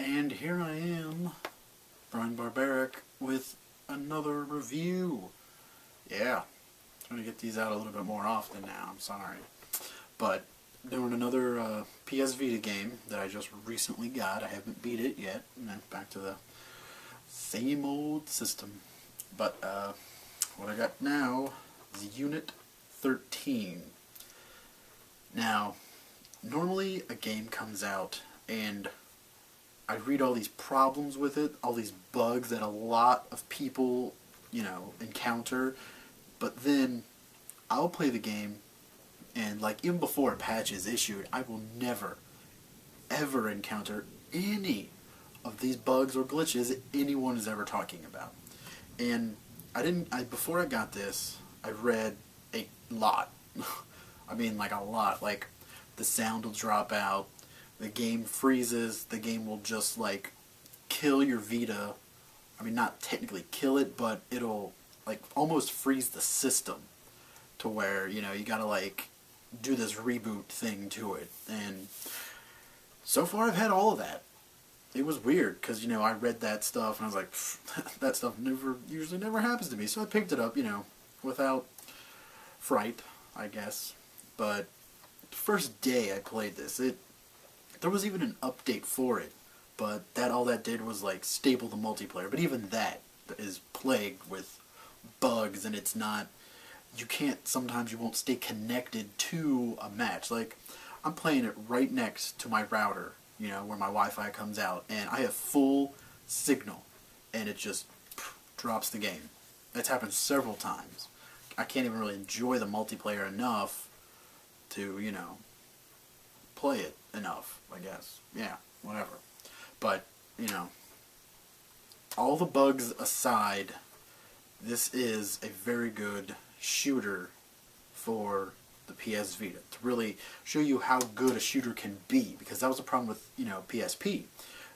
And here I am, Barbaric, with another review. Yeah, trying to get these out a little bit more often now, I'm sorry. But doing another PS Vita game that I just recently got. I haven't beat it yet, and then back to the same old system. But what I got now is Unit 13. Now, normally a game comes out and I read all these problems with it, all these bugs that a lot of people, encounter, but then I'll play the game and even before a patch is issued, I will never, ever encounter any of these bugs or glitches that anyone is ever talking about. And before I got this, I read a lot. I mean, a lot. The sound will drop out, the game freezes, the game will just, kill your Vita. I mean, not technically kill it, but it'll, almost freeze the system to where, you gotta, do this reboot thing to it. And so far I've had all of that. It was weird, because, I read that stuff, and I was like, that stuff usually never happens to me. So I picked it up, without fright, I guess. But the first day I played this, there was even an update for it, but all that did was stable the multiplayer. But even that is plagued with bugs, and it's not. Sometimes you won't stay connected to a match. I'm playing it right next to my router, where my Wi-Fi comes out, and I have full signal, and it just drops the game. That's happened several times. I can't even really enjoy the multiplayer enough to, play it enough, I guess. Yeah, whatever. But, all the bugs aside, this is a very good shooter for the PS Vita, to really show you how good a shooter can be, because that was the problem with, PSP.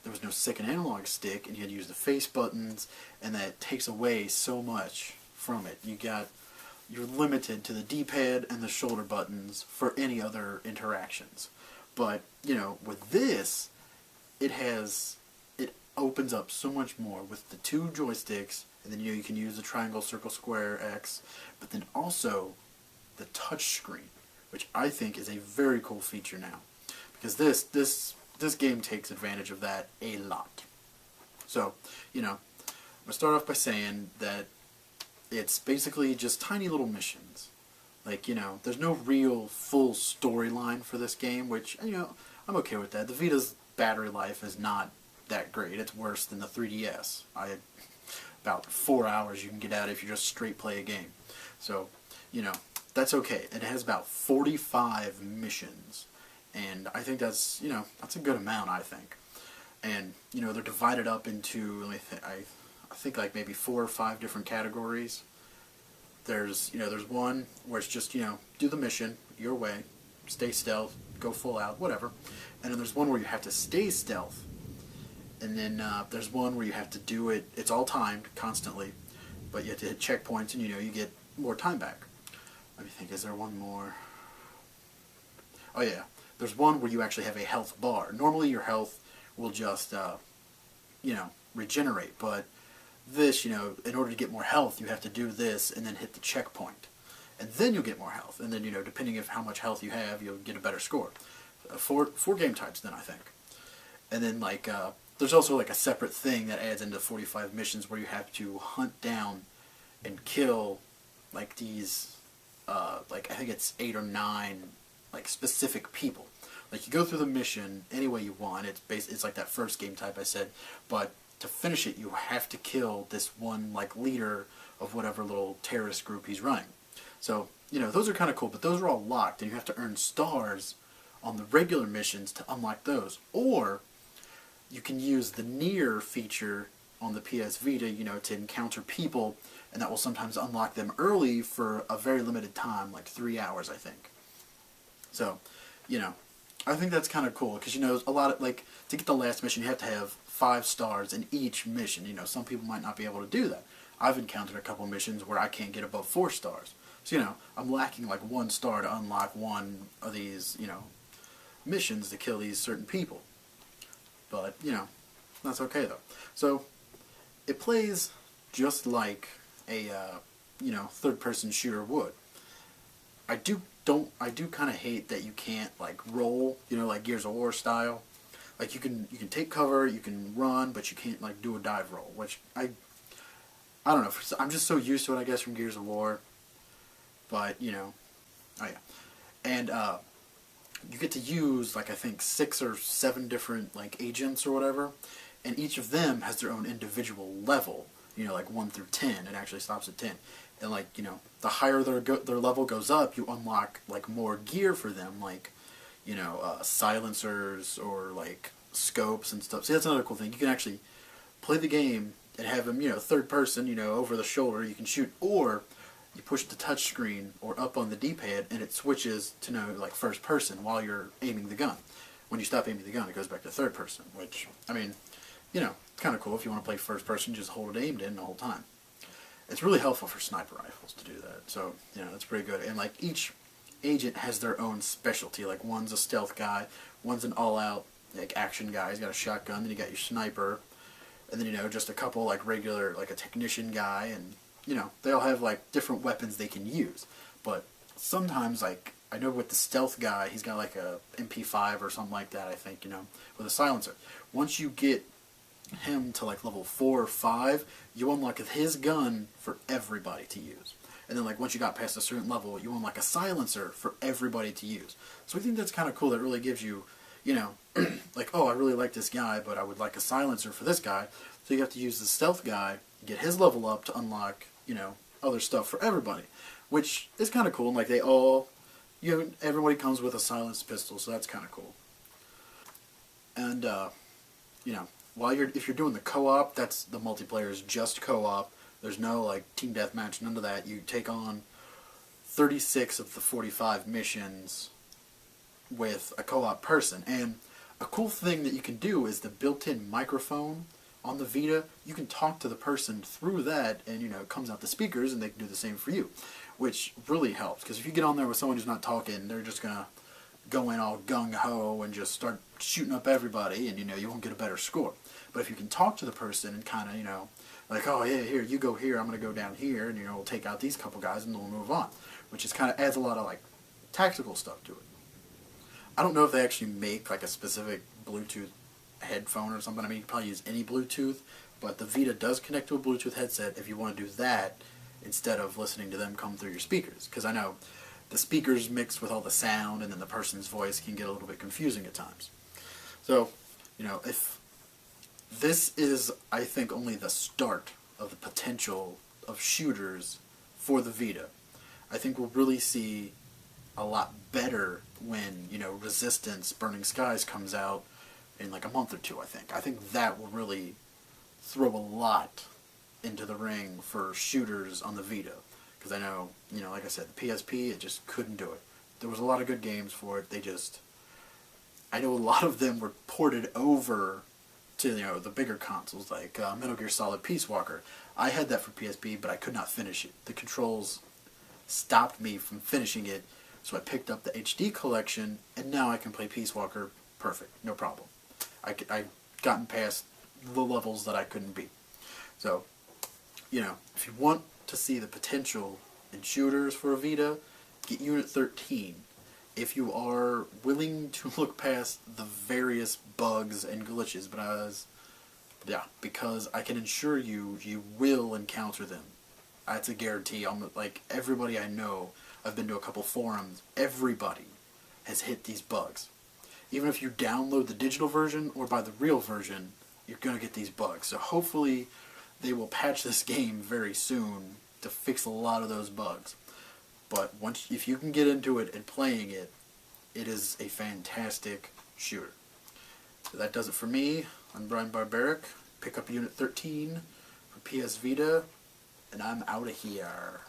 There was no second analog stick, and you had to use the face buttons, and that takes away so much from it. You're limited to the D-pad and the shoulder buttons for any other interactions. But, with this, it opens up so much more with the two joysticks, and then, you can use the triangle, circle, square, X, but then also the touch screen, which I think is a very cool feature now, because this game takes advantage of that a lot. So, I'm going to start off by saying that it's basically just tiny little missions. There's no real full storyline for this game, which, I'm okay with that. The Vita's battery life is not that great. It's worse than the 3DS. I had about 4 hours you can get out if you just straight play a game. So, that's okay. And it has about 45 missions. And I think that's a good amount, I think. And, they're divided up into, I think maybe 4 or 5 different categories. There's one where it's just, do the mission your way, stay stealth, go full out, whatever. And then there's one where you have to stay stealth. And then there's one where you have to do it, it's all timed, constantly, but you have to hit checkpoints and, you get more time back. Let me think, is there one more? Oh yeah, there's one where you actually have a health bar. Normally your health will just, regenerate, but this, in order to get more health, you have to do this and then hit the checkpoint. And then you'll get more health, and then, depending on how much health you have, you'll get a better score. Four game types then, I think. And then, there's also, a separate thing that adds into 45 missions where you have to hunt down and kill, these, I think it's 8 or 9, specific people. You go through the mission any way you want. It's like that first game type I said, but to finish it, you have to kill this one, leader of whatever little terrorist group he's running. So, those are kind of cool, but those are all locked, and you have to earn stars on the regular missions to unlock those. Or you can use the near feature on the PS Vita, to encounter people, and that will sometimes unlock them early for a very limited time, 3 hours, I think. So, I think that's kind of cool, because, a lot of, to get the last mission, you have to have 5 stars in each mission. Some people might not be able to do that. I've encountered a couple missions where I can't get above 4 stars. So, I'm lacking, 1 star to unlock one of these, missions to kill these certain people. But, That's okay though. So it plays just like a third-person shooter would. I do kind of hate that you can't like roll, like Gears of War style. Like you can take cover, you can run, but you can't like do a dive roll, which I don't know. I'm just so used to it, I guess, from Gears of War. But oh yeah, and you get to use like I think 6 or 7 different like agents or whatever, and each of them has their own individual level. Like 1 through 10. It actually stops at 10. And like the higher their level goes up, you unlock like more gear for them, like silencers or like scopes and stuff. See, that's another cool thing. You can actually play the game and have them, third person, over the shoulder. You can shoot, or you push the touch screen or up on the D-pad, and it switches to like first person while you're aiming the gun. When you stop aiming the gun, it goes back to third person. Which I mean, it's kind of cool if you want to play first person. Just hold it aimed in the whole time. It's really helpful for sniper rifles to do that. So it's pretty good. And like each agent has their own specialty. Like one's a stealth guy, one's an all-out like action guy. He's got a shotgun. Then you got your sniper, and then just a couple like regular like a technician guy, and they all have like different weapons they can use. But sometimes like I know with the stealth guy, he's got like a MP5 or something like that. I think with a silencer. Once you get him to like level 4 or 5, you unlock his gun for everybody to use. And then like once you got past a certain level, you unlock a silencer for everybody to use. So I think that's kind of cool. That really gives you, like, oh, I really like this guy, but I would like a silencer for this guy. So you have to use the stealth guy, get his level up to unlock, other stuff for everybody, which is kind of cool. And like they all, everybody comes with a silenced pistol, so that's kind of cool. And if you're doing the co-op, that's the multiplayer is just co-op. There's no like team deathmatch, none of that. You take on 36 of the 45 missions with a co-op person. And a cool thing that you can do is the built-in microphone on the Vita. You can talk to the person through that, and it comes out the speakers, and they can do the same for you, which really helps. Because if you get on there with someone who's not talking, they're just gonna go in all gung-ho and just start shooting up everybody, and you won't get a better score. But if you can talk to the person and kind of like, oh yeah, here you go here, I'm gonna go down here, and we'll take out these couple guys and then we'll move on, which is kind of adds a lot of like tactical stuff to it. I don't know if they actually make like a specific Bluetooth headphone or something. I mean, you can probably use any Bluetooth, but the Vita does connect to a Bluetooth headset if you want to do that instead of listening to them come through your speakers. Because I know the speakers mixed with all the sound and then the person's voice can get a little bit confusing at times. So, if this is, I think, only the start of the potential of shooters for the Vita. I think we'll really see a lot better when, Resistance Burning Skies comes out in like a month or two, I think. I think that will really throw a lot into the ring for shooters on the Vita. Because I know, like I said, the PSP, it just couldn't do it. There was a lot of good games for it. I know a lot of them were ported over to, the bigger consoles, like Metal Gear Solid Peace Walker. I had that for PSP, but I could not finish it. The controls stopped me from finishing it, so I picked up the HD collection, and now I can play Peace Walker perfect, no problem. I've gotten past the levels that I couldn't beat. So, if you want to see the potential in shooters for a Vita, get Unit 13. If you are willing to look past the various bugs and glitches, because I can assure you, you will encounter them. That's a guarantee. Like everybody I know, I've been to a couple forums, everybody has hit these bugs. Even if you download the digital version or buy the real version, you're going to get these bugs. So hopefully they will patch this game very soon to fix a lot of those bugs. But if you can get into it and playing it, it is a fantastic shooter. So that does it for me. I'm Brian Barbaric. Pick up Unit 13 for PS Vita, and I'm out of here.